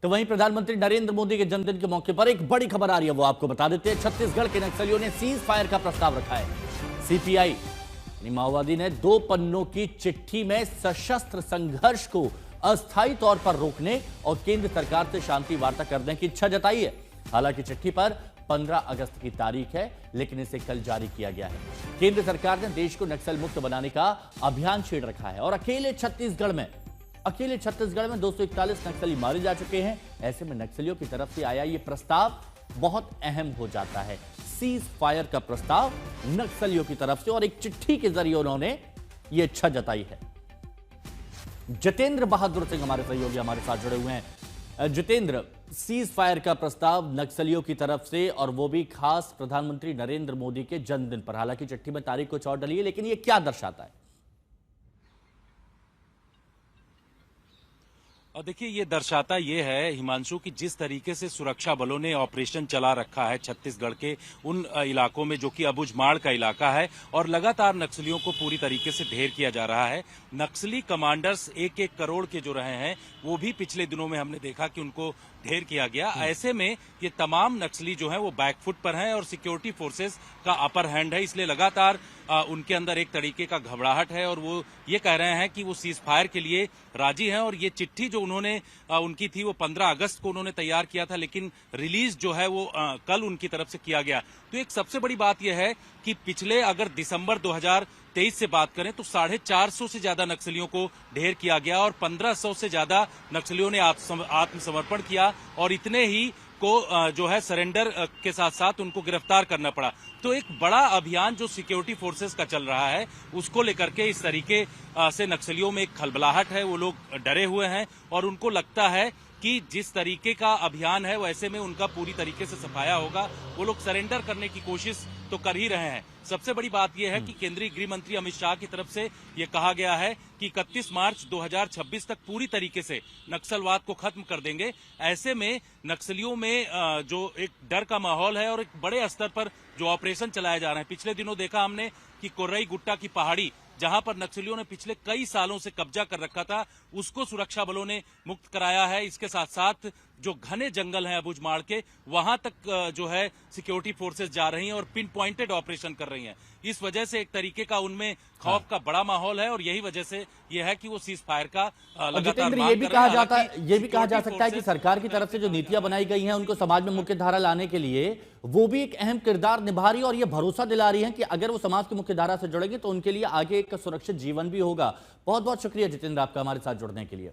तो वहीं प्रधानमंत्री नरेंद्र मोदी के जन्मदिन के मौके पर एक बड़ी खबर आ रही है, वो आपको बता देते हैं। छत्तीसगढ़ के नक्सलियों ने सीज फायर का प्रस्ताव रखा है। सीपीआई माओवादी ने 2 पन्नों की चिट्ठी में सशस्त्र संघर्ष को अस्थायी तौर पर रोकने और केंद्र सरकार से शांति वार्ता करने की इच्छा जताई है। हालांकि चिट्ठी पर 15 अगस्त की तारीख है, लेकिन इसे कल जारी किया गया है। केंद्र सरकार ने देश को नक्सल मुक्त बनाने का अभियान छेड़ रखा है और अकेले छत्तीसगढ़ में 241 नक्सली मारे जा चुके हैं। ऐसे में नक्सलियों की तरफ से आया यह प्रस्ताव बहुत अहम हो जाता है। सीज फायर का प्रस्ताव नक्सलियों की तरफ से और एक चिट्ठी के जरिए उन्होंने यह इच्छा जताई है। जितेंद्र बहादुर सिंह हमारे सहयोगी हमारे साथ जुड़े हुए हैं। जितेंद्र, सीज फायर का प्रस्ताव नक्सलियों की तरफ से और वो भी खास प्रधानमंत्री नरेंद्र मोदी के जन्मदिन पर। हालांकि चिट्ठी में तारीख कुछ और डली है, लेकिन यह क्या दर्शाता है? और देखिए, ये दर्शाता ये है हिमांशु की जिस तरीके से सुरक्षा बलों ने ऑपरेशन चला रखा है छत्तीसगढ़ के उन इलाकों में जो कि अबुझमाड़ का इलाका है, और लगातार नक्सलियों को पूरी तरीके से ढेर किया जा रहा है। नक्सली कमांडर्स 1-1 करोड़ के जो रहे हैं, वो भी पिछले दिनों में हमने देखा कि उनको ढेर किया गया। ऐसे में ये तमाम नक्सली जो है वो बैकफुट पर हैं और सिक्योरिटी फोर्सेस का अपर हैंड है, इसलिए लगातार उनके अंदर एक तरीके का घबराहट है और वो ये कह रहे हैं कि वो सीज फायर के लिए राजी हैं। और ये चिट्ठी जो उन्होंने उनकी थी वो 15 अगस्त को उन्होंने तैयार किया था, लेकिन रिलीज जो है वो कल उनकी तरफ से किया गया। तो एक सबसे बड़ी बात यह है कि पिछले अगर दिसंबर 2023 से बात करें तो 450 से ज्यादा नक्सलियों को ढेर किया गया और 1500 से ज्यादा नक्सलियों ने आत्मसमर्पण किया और इतने ही को जो है सरेंडर के साथ साथ उनको गिरफ्तार करना पड़ा। तो एक बड़ा अभियान जो सिक्योरिटी फोर्सेस का चल रहा है, उसको लेकर के इस तरीके से नक्सलियों में एक खलबलाहट है। वो लोग डरे हुए हैं और उनको लगता है कि जिस तरीके का अभियान है वैसे में उनका पूरी तरीके से सफाया होगा। वो लोग सरेंडर करने की कोशिश तो कर ही रहे हैं। सबसे बड़ी बात यह है कि केंद्रीय गृह मंत्री अमित शाह की तरफ से यह कहा गया है कि 31 मार्च 2026 तक पूरी तरीके से नक्सलवाद को खत्म कर देंगे। ऐसे में नक्सलियों में जो एक डर का माहौल है और एक बड़े स्तर पर जो ऑपरेशन चलाए जा रहे हैं, पिछले दिनों देखा हमने कि कोर्रई गुट्टा की पहाड़ी, जहां पर नक्सलियों ने पिछले कई सालों से कब्जा कर रखा था, उसको सुरक्षा बलों ने मुक्त कराया है। इसके साथ साथ जो घने जंगल हैं अबुझमाड़ के, वहां तक जो है सिक्योरिटी फोर्सेस जा रही हैं और पिन पॉइंटेड ऑपरेशन कर रही हैं। इस वजह से एक तरीके का उनमें खौफ का बड़ा माहौल है और यही वजह से यह है कि वो सीज फायर का लगातार ये भी कहा जा सकता है कि सरकार की तरफ से जो नीतियां बनाई गई हैं उनको समाज में मुख्य धारा लाने के लिए वो भी एक अहम किरदार निभा रही है और ये भरोसा दिला रही है कि अगर वो समाज की मुख्य धारा से जुड़ेंगे तो उनके लिए आगे एक सुरक्षित जीवन भी होगा। बहुत बहुत शुक्रिया जितेंद्र आपका हमारे साथ जुड़ने के लिए।